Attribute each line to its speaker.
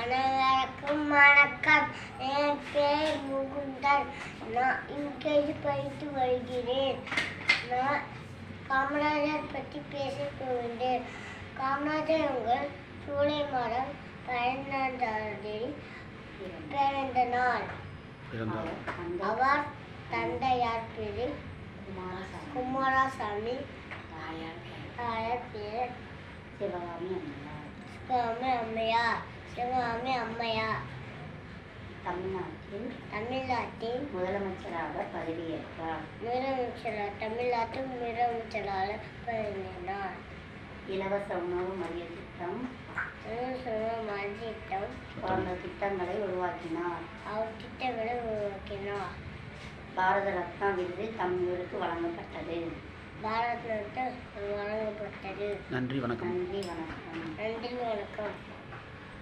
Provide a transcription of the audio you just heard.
Speaker 1: அனைவருக்கும் வணக்கம். என் பேர் முகுந்தன். நான் யூகேஜி படித்து வருகிறேன். நான் காமராஜர் பற்றி பேசப் போகின்றேன். காமராஜர் உங்கள் ஜூலை மாதம் 12 பிறந்த நாள். அவர் தந்தையார் பேரு குமாரசாமி, தாயார் பேர் சிவகாமி அம்மையார். தமிழ்நாட்டின்
Speaker 2: முதலமைச்சராக பதவியேற்றார்.
Speaker 1: தமிழ்நாட்டின் முதலமைச்சராக பதவியேற்றார்.
Speaker 2: இலவச உணவு மதிய திட்டம் போன்ற திட்டங்களை உருவாக்கினார். பாரத ரத்னா விருது தமிழருக்கு வழங்கப்பட்டது.
Speaker 1: பாரத ரத்னா வழங்கப்பட்டது.
Speaker 3: நன்றி வணக்கம்.
Speaker 2: நன்றி வணக்கம்.
Speaker 1: நன்றி வணக்கம்.